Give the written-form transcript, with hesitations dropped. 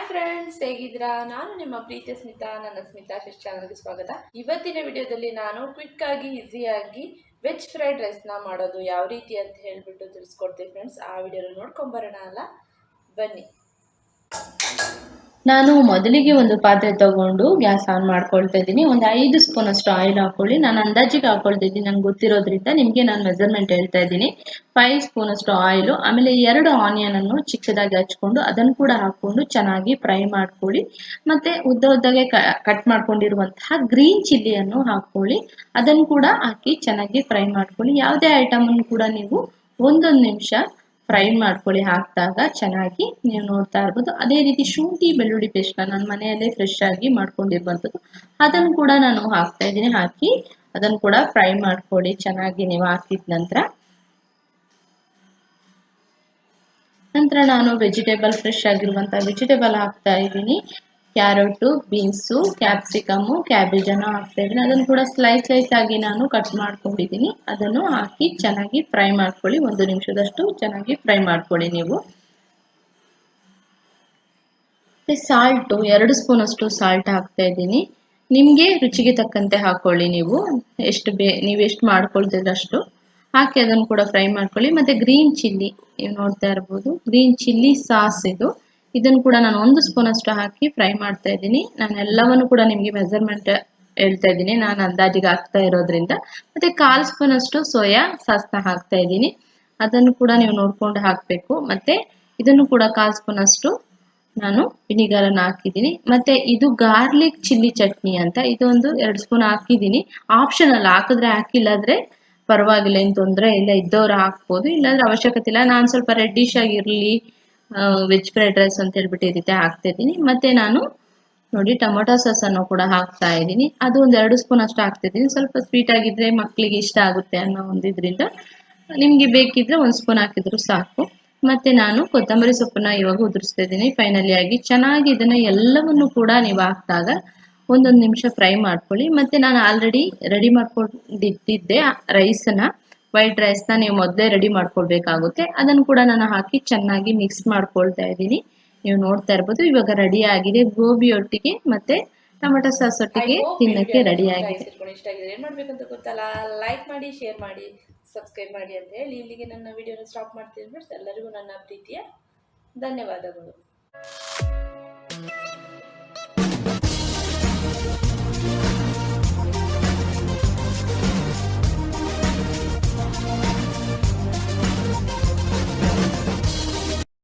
Friends, ಹೇಗಿದ್ದೀರಾ? ನಾನು ನಿಮ್ಮ ಪ್ರೀತಿಯ ಸ್ಮಿತಾ. ನನ್ನ ಸ್ಮಿತಾ ಫಿಶ್ ಚಾನಲ್ಗೆ ಸ್ವಾಗತ. ಇವತ್ತಿನ ವಿಡಿಯೋದಲ್ಲಿ ನಾನು ಕ್ವಿಕ್ ಆಗಿ ಈಸಿಯಾಗಿ ವೆಜ್ ಫ್ರೈಡ್ ರೈಸ್ನ ಮಾಡೋದು ಯಾವ ರೀತಿ ಅಂತ ಹೇಳ್ಬಿಟ್ಟು ತಿಳಿಸ್ಕೊಡ್ತೀನಿ ಫ್ರೆಂಡ್ಸ್. ಆ ವಿಡಿಯೋನ ನೋಡ್ಕೊಂಬರೋಣ ಅಲ್ಲ, ಬನ್ನಿ. ನಾನು ಮೊದಲಿಗೆ ಒಂದು ಪಾತ್ರೆ ತಗೊಂಡು ಗ್ಯಾಸ್ ಆನ್ ಮಾಡ್ಕೊಳ್ತಾ ಇದ್ದೀನಿ. ಒಂದು 5 ಸ್ಪೂನ್ ಅಷ್ಟು ಆಯಿಲ್ ಹಾಕೊಳ್ಳಿ. ನಾನು ಅಂದಾಜಿಗೆ ಹಾಕೊಳ್ತಾ ಇದ್ದೀನಿ, ನಂಗೆ ಗೊತ್ತಿರೋದ್ರಿಂದ ನಿಮಗೆ ನಾನು ಮೆಜರ್ಮೆಂಟ್ ಹೇಳ್ತಾ ಇದ್ದೀನಿ. 5 ಸ್ಪೂನ್ ಅಷ್ಟು ಆಯಿಲು, ಆಮೇಲೆ 2 ಆನಿಯನ್ ಅನ್ನು ಚಿಕ್ಕದಾಗಿ ಹಚ್ಕೊಂಡು ಅದನ್ನು ಕೂಡ ಹಾಕೊಂಡು ಚೆನ್ನಾಗಿ ಫ್ರೈ ಮಾಡ್ಕೊಳ್ಳಿ. ಮತ್ತೆ ಉದ್ದಗೆ ಕಟ್ ಮಾಡ್ಕೊಂಡಿರುವಂತಹ ಗ್ರೀನ್ ಚಿಲ್ಲಿಯನ್ನು ಹಾಕೊಳ್ಳಿ. ಅದನ್ನು ಕೂಡ ಹಾಕಿ ಚೆನ್ನಾಗಿ ಫ್ರೈ ಮಾಡ್ಕೊಳ್ಳಿ. ಯಾವುದೇ ಐಟಮ್ ಅನ್ನು ಕೂಡ ನೀವು ಒಂದೊಂದು ನಿಮಿಷ ಫ್ರೈ ಮಾಡ್ಕೊಳ್ಳಿ. ಹಾಕಿದಾಗ ಚೆನ್ನಾಗಿ ನೀವು ನೋಡ್ತಾ ಇರ್ಬೋದು. ಅದೇ ರೀತಿ ಶುಂಠಿ ಬೆಳ್ಳುಳ್ಳಿ ಪೇಸ್ಟ್ ನಾನು ಮನೆಯಲ್ಲೇ ಫ್ರೆಶ್ ಆಗಿ ಮಾಡ್ಕೊಂಡಿರುವಂಥದ್ದು, ಅದನ್ನು ಕೂಡ ನಾನು ಹಾಕ್ತಾ ಇದ್ದೀನಿ. ಹಾಕಿ ಅದನ್ನು ಕೂಡ ಫ್ರೈ ಮಾಡ್ಕೊಳ್ಳಿ ಚೆನ್ನಾಗಿ. ನೀವು ಹಾಕಿದ ನಂತರ ನಾನು ವೆಜಿಟೇಬಲ್ ಫ್ರೆಶ್ ಆಗಿರುವಂಥ ವೆಜಿಟೇಬಲ್ ಹಾಕ್ತಾ ಇದ್ದೀನಿ. ಕ್ಯಾರೆಟು, ಬೀನ್ಸು, ಕ್ಯಾಪ್ಸಿಕಮ್ಮು, ಕ್ಯಾಬೇಜನ್ನು ಹಾಕ್ತಾ ಇದ್ದೀನಿ. ಅದನ್ನು ಕೂಡ ಸ್ಲೈಸ್ ಆಗಿ ನಾನು ಕಟ್ ಮಾಡ್ಕೊಂಡಿದ್ದೀನಿ. ಅದನ್ನು ಹಾಕಿ ಚೆನ್ನಾಗಿ ಫ್ರೈ ಮಾಡ್ಕೊಳ್ಳಿ. 1 ನಿಮಿಷದಷ್ಟು ಚೆನ್ನಾಗಿ ಫ್ರೈ ಮಾಡ್ಕೊಳ್ಳಿ ನೀವು. ಸಾಲ್ಟು 2 ಸ್ಪೂನ್ ಅಷ್ಟು ಸಾಲ್ಟ್ ಹಾಕ್ತಾ ಇದ್ದೀನಿ. ನಿಮಗೆ ರುಚಿಗೆ ತಕ್ಕಂತೆ ಹಾಕೊಳ್ಳಿ. ನೀವು ಎಷ್ಟು ಮಾಡ್ಕೊಳ್ತಿದ್ರೆ ಅಷ್ಟು ಹಾಕಿ ಅದನ್ನು ಕೂಡ ಫ್ರೈ ಮಾಡ್ಕೊಳ್ಳಿ. ಮತ್ತೆ ಗ್ರೀನ್ ಚಿಲ್ಲಿ ನೀವು ನೋಡ್ತಾ ಇರ್ಬೋದು, ಗ್ರೀನ್ ಚಿಲ್ಲಿ ಸಾಸ್ ಇದನ್ನು ಕೂಡ ನಾನು 1 ಸ್ಪೂನ್ ಅಷ್ಟು ಹಾಕಿ ಫ್ರೈ ಮಾಡ್ತಾ ಇದ್ದೀನಿ. ನಾನು ಎಲ್ಲವನ್ನು ಕೂಡ ನಿಮಗೆ ಮೆಜರ್ಮೆಂಟ್ ಹೇಳ್ತಾ ಇದ್ದೀನಿ, ನಾನು ಅಂದಾಜಿಗೆ ಹಾಕ್ತಾ ಇರೋದ್ರಿಂದ. ಮತ್ತೆ 1/4 ಸ್ಪೂನ್ ಅಷ್ಟು ಸೋಯಾ ಸಾಸ್ನ ಹಾಕ್ತಾ ಇದ್ದೀನಿ. ಅದನ್ನು ಕೂಡ ನೀವು ನೋಡ್ಕೊಂಡು ಹಾಕಬೇಕು. ಮತ್ತೆ ಇದನ್ನು ಕೂಡ 1/4 ಸ್ಪೂನ್ ಅಷ್ಟು ನಾನು ವಿನಿಗರ್ ಅನ್ನು ಹಾಕಿದ್ದೀನಿ. ಮತ್ತೆ ಇದು ಗಾರ್ಲಿಕ್ ಚಿಲ್ಲಿ ಚಟ್ನಿ ಅಂತ, ಇದೊಂದು 2 ಸ್ಪೂನ್ ಹಾಕಿದ್ದೀನಿ. ಆಪ್ಷನಲ್, ಹಾಕಿದ್ರೆ ಹಾಕಿಲ್ಲಾದ್ರೆ ಪರವಾಗಿಲ್ಲ, ಏನು ತೊಂದರೆ ಇಲ್ಲ. ಇದ್ದವ್ರು ಹಾಕ್ಬೋದು, ಇಲ್ಲಾಂದ್ರೆ ಅವಶ್ಯಕತೆ ಇಲ್ಲ. ನಾನು ಸ್ವಲ್ಪ ರೆಡ್ಡಿಶ್ ಆಗಿರಲಿ ವೆಜ್ ಫ್ರೈಡ್ ರೈಸ್ ಅಂತ ಹೇಳ್ಬಿಟ್ಟು ಈ ರೀತಿ ಹಾಕ್ತಾ ಇದ್ದೀನಿ. ಮತ್ತೆ ನಾನು ನೋಡಿ ಟೊಮೊಟೊ ಸಾಸ್ ಅನ್ನು ಕೂಡ ಹಾಕ್ತಾ ಇದ್ದೀನಿ. ಅದು ಒಂದು 2 ಸ್ಪೂನ್ ಅಷ್ಟು ಹಾಕ್ತಿದ್ದೀನಿ. ಸ್ವಲ್ಪ ಸ್ವೀಟ್ ಆಗಿದ್ರೆ ಮಕ್ಕಳಿಗೆ ಇಷ್ಟ ಆಗುತ್ತೆ ಅನ್ನೋ ಒಂದಿದ್ರಿಂದ ನಿಮಗೆ ಬೇಕಿದ್ರೆ 1 ಸ್ಪೂನ್ ಹಾಕಿದ್ರು ಸಾಕು. ಮತ್ತೆ ನಾನು ಕೊತ್ತಂಬರಿ ಸೊಪ್ಪನ್ನ ಇವಾಗ ಉದುರಿಸ್ತಾ ಇದ್ದೀನಿ ಫೈನಲಿ ಆಗಿ. ಚೆನ್ನಾಗಿ ಇದನ್ನ ಎಲ್ಲವನ್ನು ಕೂಡ ನೀವು ಹಾಕಿದಾಗ 1 ನಿಮಿಷ ಫ್ರೈ ಮಾಡ್ಕೊಳ್ಳಿ. ಮತ್ತೆ ನಾನು ಆಲ್ರೆಡಿ ರೆಡಿ ಮಾಡ್ಕೊಂಡಿದ್ದೆ ರೈಸನ್ನ, ವೈಟ್ ರೈಸ್ನ ನೀವು ಮೊದಲೇ ರೆಡಿ ಮಾಡ್ಕೊಳ್ಬೇಕಾಗುತ್ತೆ. ಅದನ್ನು ಕೂಡ ನಾನು ಹಾಕಿ ಚೆನ್ನಾಗಿ ಮಿಕ್ಸ್ ಮಾಡ್ಕೊಳ್ತಾ ಇದ್ದೀನಿ. ನೀವು ನೋಡ್ತಾ ಇರ್ಬೋದು ಇವಾಗ ರೆಡಿ ಆಗಿದೆ. ಗೋಬಿ ಒಟ್ಟಿಗೆ ಮತ್ತೆ ಟೊಮೆಟೊ ಸಾಸ್ ಒಟ್ಟಿಗೆ ತಿನ್ನಕ್ಕೆ ರೆಡಿ ಆಗಿದೆ. ಇಷ್ಟ ಆಗಿದೆ, ಏನು ಮಾಡಬೇಕಂತ ಗೊತ್ತಲ್ಲ, ಲೈಕ್ ಮಾಡಿ, ಶೇರ್ ಮಾಡಿ, ಸಬ್ಸ್ಕ್ರೈಬ್ ಮಾಡಿ ಅಂತ ಹೇಳಿ ಇಲ್ಲಿಗೆ ನನ್ನ ವಿಡಿಯೋನ ಸ್ಟಾಪ್ ಮಾಡ್ತೀನಿ ಫ್ರೆಂಡ್ಸ್. ಎಲ್ಲರಿಗೂ ನನ್ನ ಪ್ರೀತಿಯ ಧನ್ಯವಾದಗಳು.